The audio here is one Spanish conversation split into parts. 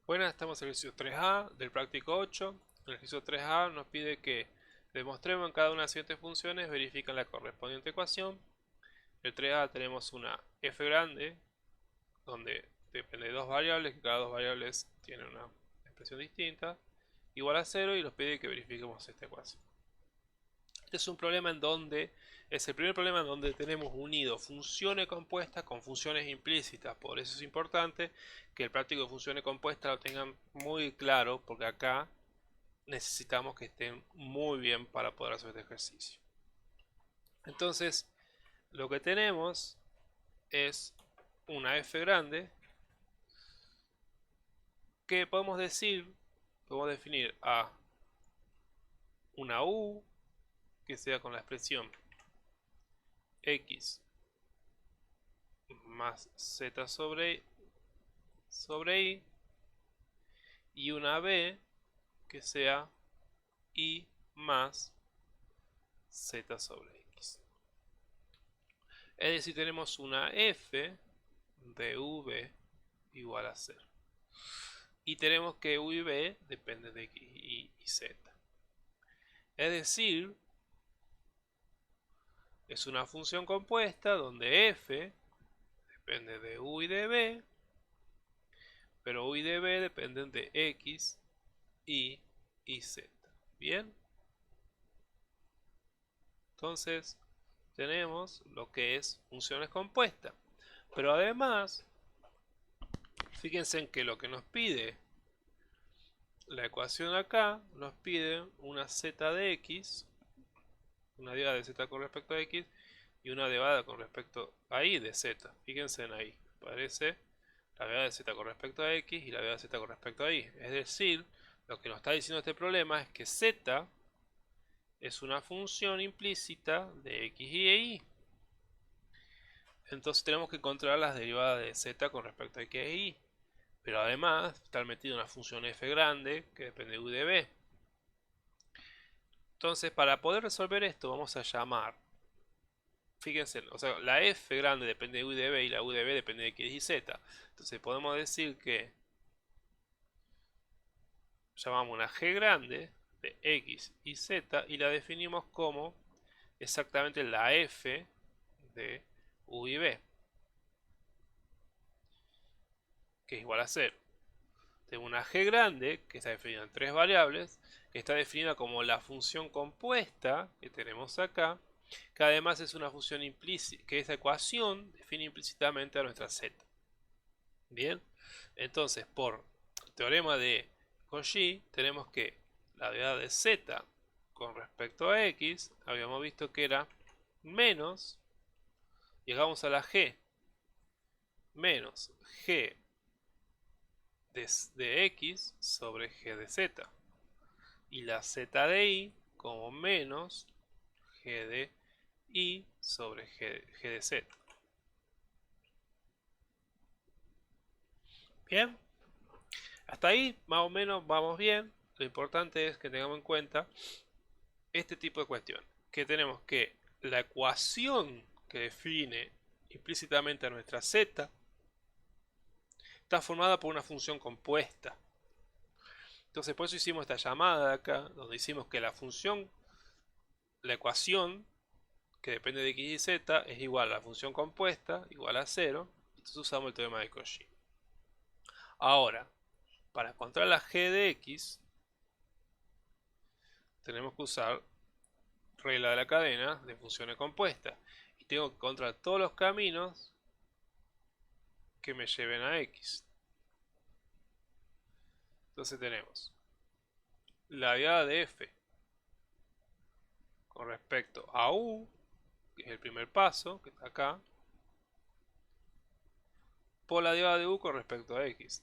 Buenas, estamos en el ejercicio 3A del práctico 8. En el ejercicio 3A nos pide que demostremos en cada una de las siguientes funciones, verifican la correspondiente ecuación. En el 3A tenemos una f grande, donde depende de dos variables, que cada dos variables tienen una expresión distinta, igual a 0, y nos pide que verifiquemos esta ecuación. Este es un problema en donde es el primer problema en donde tenemos unido funciones compuestas con funciones implícitas. Por eso es importante que el práctico de funciones compuestas lo tengan muy claro, porque acá necesitamos que estén muy bien para poder hacer este ejercicio. Entonces, lo que tenemos es una f grande que podemos definir a una u que sea con la expresión x más z sobre i, y una b que sea y más z sobre x. Es decir, tenemos una f de v igual a 0. Y tenemos que u y b dependen de x y z. Es decir, es una función compuesta donde f depende de u y de b, pero u y de b dependen de x, y z. ¿Bien? Entonces, tenemos lo que es funciones compuestas. Pero además, fíjense en que lo que nos pide la ecuación acá, nos pide una z de x, una derivada de z con respecto a x, y una derivada con respecto a y de z. Fíjense en ahí, aparece la derivada de z con respecto a x y la derivada de z con respecto a y. Es decir, lo que nos está diciendo este problema es que z es una función implícita de x y de y. Entonces tenemos que encontrar las derivadas de z con respecto a x e y. Pero además está metida una función f grande que depende de u de b. Entonces, para poder resolver esto, vamos a llamar, fíjense, o sea, la f grande depende de u de b y la u de b depende de x y z. Entonces podemos decir que llamamos una g grande de x y z y la definimos como exactamente la f de u y b, que es igual a 0. Tengo una g grande que está definida en tres variables, que está definida como la función compuesta que tenemos acá, que además es una función implícita, que esa ecuación define implícitamente a nuestra z. Bien, entonces por teorema de Cauchy tenemos que la derivada de z con respecto a x, habíamos visto que era menos, llegamos a la g, menos g de x sobre g de z, y la z de i como menos g de i sobre g de z. Bien, hasta ahí más o menos vamos bien. Lo importante es que tengamos en cuenta este tipo de cuestión, que tenemos que la ecuación que define implícitamente a nuestra z está formada por una función compuesta. Entonces por eso hicimos esta llamada de acá, donde hicimos que la función, la ecuación que depende de x y z es igual a la función compuesta, igual a 0. Entonces usamos el teorema de Cauchy. Ahora, para encontrar la g de x, tenemos que usar regla de la cadena de funciones compuestas. Y tengo que encontrar todos los caminos que me lleven a x. Entonces tenemos la derivada de f con respecto a u, que es el primer paso, que está acá, por la derivada de u con respecto a x,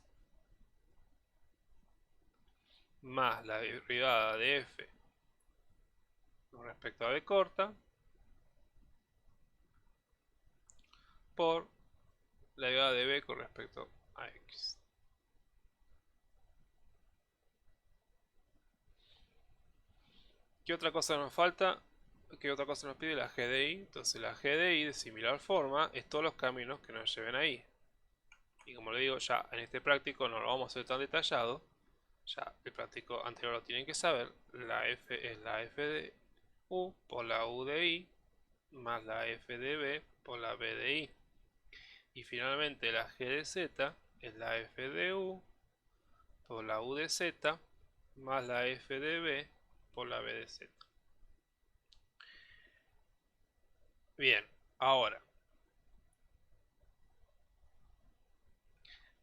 más la derivada de f con respecto a b corta, por la derivada de b con respecto a x. ¿Qué otra cosa nos falta? ¿Qué otra cosa nos pide? La GDI. Entonces la GDI de similar forma es todos los caminos que nos lleven ahí. Y como le digo, ya en este práctico no lo vamos a hacer tan detallado. Ya el práctico anterior lo tienen que saber. La F es la F de U por la U de I más la F de B por la B de I. Y finalmente la G de Z es la F de U por la U de Z más la F de B por la B de Z. Bien, ahora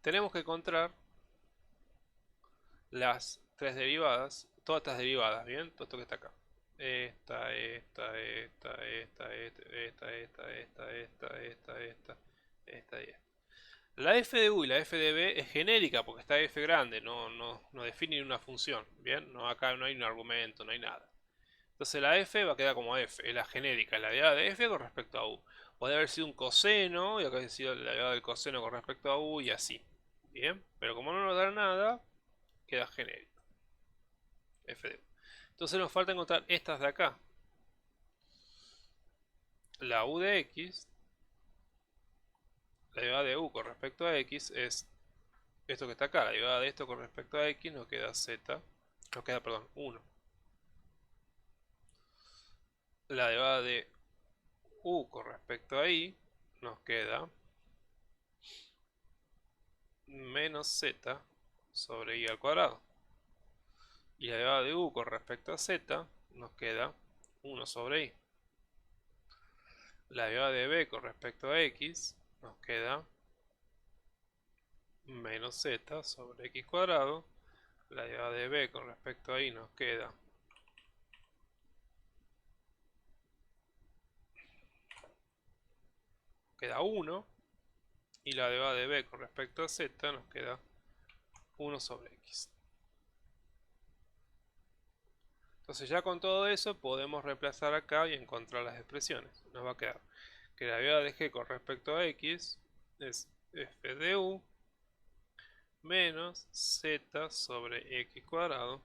tenemos que encontrar las tres derivadas, todas estas derivadas, ¿bien? Todo esto que está acá. Esta y esta. La f de u y la f de b es genérica porque está f grande, no define una función, ¿bien? No, acá no hay un argumento, no hay nada. Entonces la f va a quedar como f, es la genérica, la derivada de f con respecto a u. Puede haber sido un coseno y acá ha sido la derivada del coseno con respecto a u y así. Bien, pero como no nos da nada, queda genérico. F de u. Entonces nos falta encontrar estas de acá. La u de x, la derivada de u con respecto a x es esto que está acá. La derivada de esto con respecto a x nos queda z, nos queda, perdón, 1. La derivada de u con respecto a y nos queda menos z sobre y al cuadrado. Y la derivada de u con respecto a z nos queda 1 sobre y. La derivada de b con respecto a x nos queda menos z sobre x cuadrado. La derivada de b con respecto a y nos queda queda 1. Y la derivada de b con respecto a z nos queda 1 sobre x. Entonces ya con todo eso podemos reemplazar acá y encontrar las expresiones. Nos va a quedar que la derivada de g con respecto a x es f de u menos z sobre x cuadrado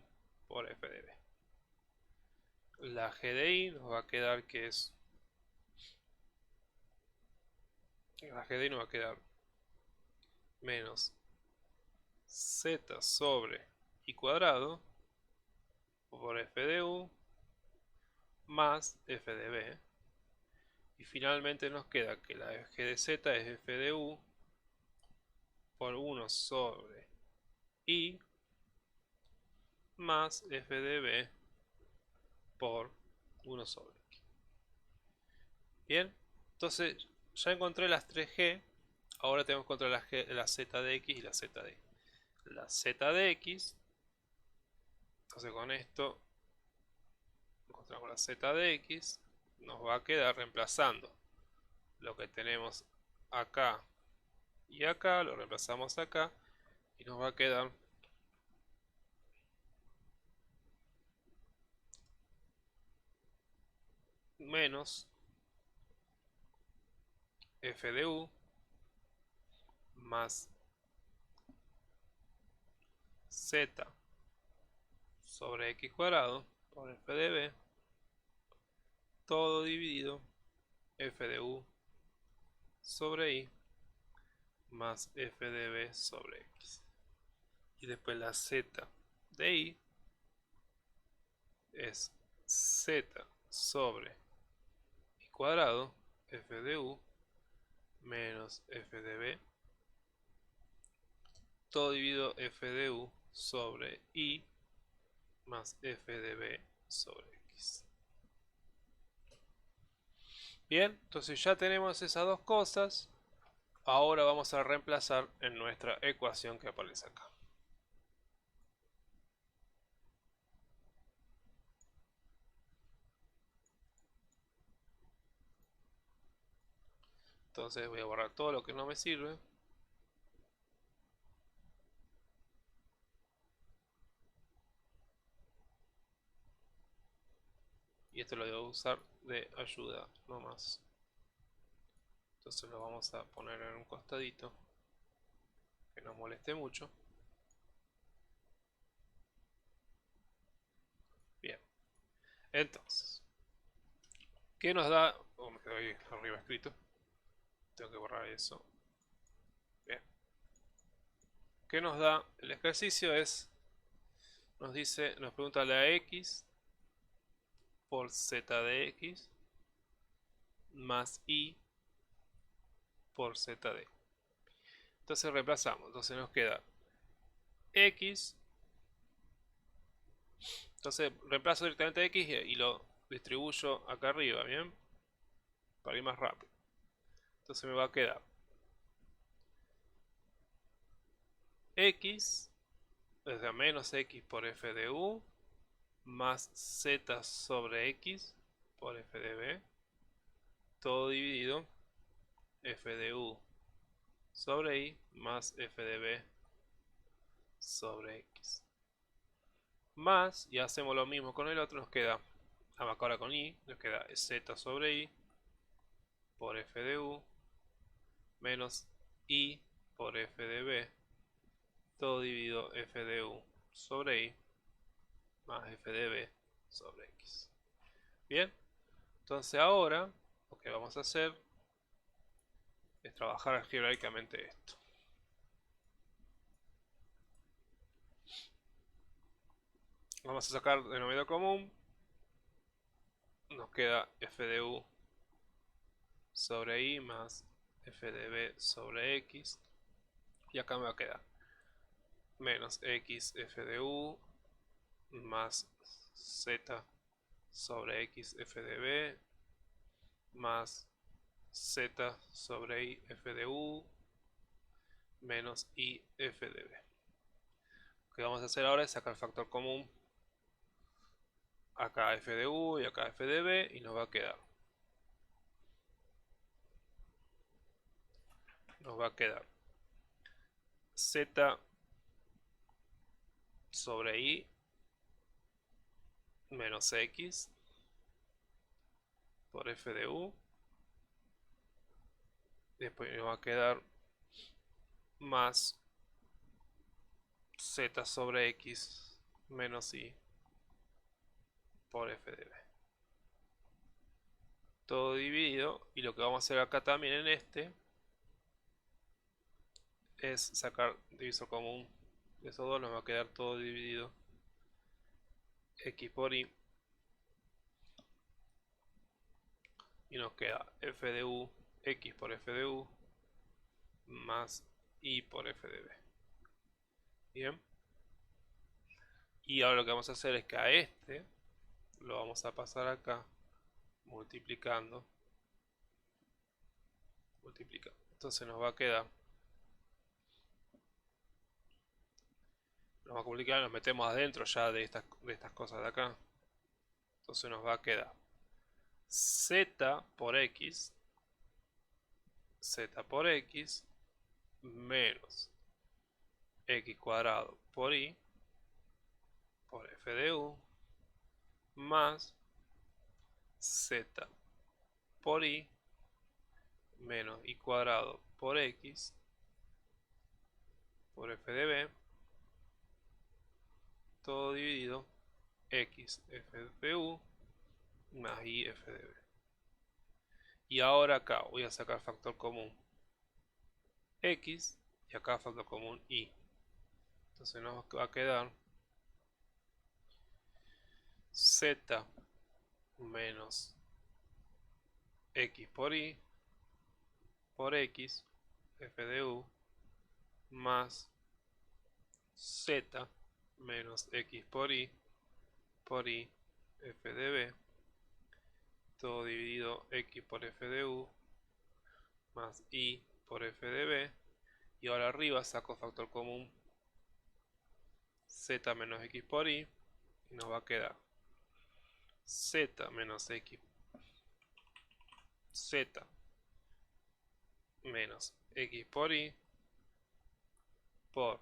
por f de b. La g de i nos va a quedar que es... La g de i nos va a quedar menos z sobre y cuadrado por f de u más f de b. Y finalmente nos queda que la g de z es f de u por 1 sobre i más f de b por 1 sobre x. Bien, entonces ya encontré las 3g. Ahora tenemos que encontrar la z de x y la z de y. La z de x, entonces con esto encontramos la z de x, nos va a quedar reemplazando lo que tenemos acá y acá, lo reemplazamos acá y nos va a quedar menos f de u más z sobre x cuadrado por f de b, todo dividido f de u sobre i más f de b sobre x. Y después la z de i es z sobre i cuadrado f de u menos f de b, todo dividido f de u sobre i más f de b sobre x. Bien, entonces ya tenemos esas dos cosas. Ahora vamos a reemplazar en nuestra ecuación que aparece acá. Entonces voy a borrar todo lo que no me sirve. Y esto lo voy a usar de ayuda nomás. Entonces lo vamos a poner en un costadito que no moleste mucho. Bien, entonces, ¿qué nos da? Oh, me quedó ahí arriba escrito. Tengo que borrar eso. Bien. ¿Qué nos da? El ejercicio nos pregunta la x por z de x más y por z de. Entonces reemplazamos. Entonces nos queda x. Entonces reemplazo directamente x y lo distribuyo acá arriba, ¿bien? Para ir más rápido. Entonces me va a quedar x, o sea, menos x por f de u, más z sobre x por f de b, todo dividido f de u sobre y más f de b sobre x. Más, y hacemos lo mismo con el otro, nos queda, ahora con y, nos queda z sobre y por f de u menos y por f de b, todo dividido f de u sobre y más f de b sobre x. Bien, entonces ahora lo que vamos a hacer es trabajar algebraicamente esto. Vamos a sacar denominador común. Nos queda f de u sobre y más f de b sobre x. Y acá me va a quedar menos x f de u más z sobre x f de b más z sobre y f de u menos y f de b. Lo que vamos a hacer ahora es sacar factor común. Acá f de u y acá f de b y nos va a quedar z sobre y menos x por f de u. Después nos va a quedar más z sobre x menos y por f de b. Todo dividido. Y lo que vamos a hacer acá también en este es sacar divisor común de esos dos. Nos va a quedar todo dividido x por y. Y nos queda f de u, x por f de u más y por f de b. Bien. Y ahora lo que vamos a hacer es que a este lo vamos a pasar acá multiplicando. Entonces nos va a quedar, nos metemos adentro ya de estas cosas de acá. Entonces nos va a quedar z por x menos x cuadrado por y por f de u más z por y menos y cuadrado por x por f de b, todo dividido x f de u más y f de b. Y ahora acá voy a sacar factor común x y acá factor común y. Entonces nos va a quedar z menos x por y por x f de u más z menos x por y f de b, todo dividido x por f de u más y por f de b. Y ahora arriba saco factor común z menos x por y nos va a quedar z menos x por y por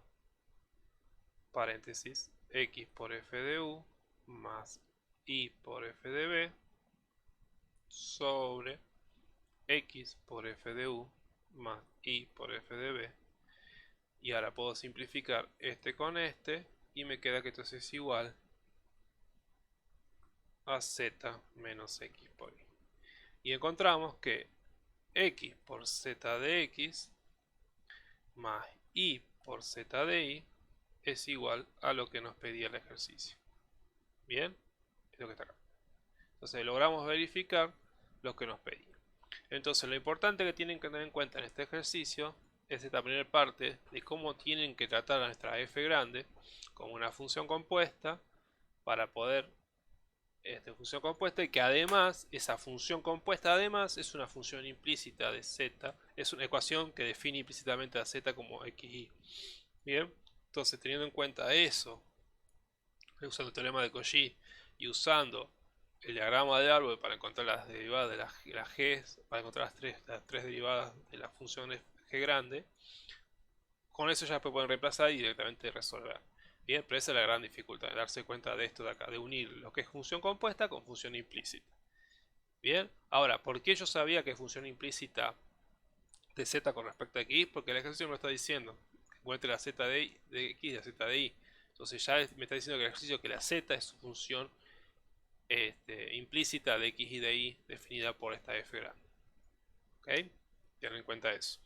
paréntesis x por f de u más y por f de b sobre x por f de u más y por f de b. Y ahora puedo simplificar este con este y me queda que esto es igual a z menos x por y. Y encontramos que x por z de x más y por z de y es igual a lo que nos pedía el ejercicio. Bien, es lo que está acá. Entonces logramos verificar lo que nos pedía. Entonces lo importante que tienen que tener en cuenta en este ejercicio es esta primera parte de cómo tienen que tratar a nuestra f grande como una función compuesta para poder función compuesta, y que además esa función compuesta además es una función implícita de z, es una ecuación que define implícitamente a z como xy. Bien, entonces teniendo en cuenta eso, usando el teorema de Cauchy y usando el diagrama de árbol para encontrar las derivadas de las g, para encontrar las tres derivadas de la función g grande, con eso ya pueden reemplazar y directamente resolver. Bien, pero esa es la gran dificultad, de darse cuenta de esto de acá, de unir lo que es función compuesta con función implícita. Bien, ahora, ¿por qué yo sabía que función implícita de z con respecto a x? Porque el ejercicio me lo está diciendo, que encuentre la z de x y la z de y. Entonces ya me está diciendo que el ejercicio que la z es su función implícita de x y de y definida por esta f grande. ¿Ok? Tengan en cuenta eso.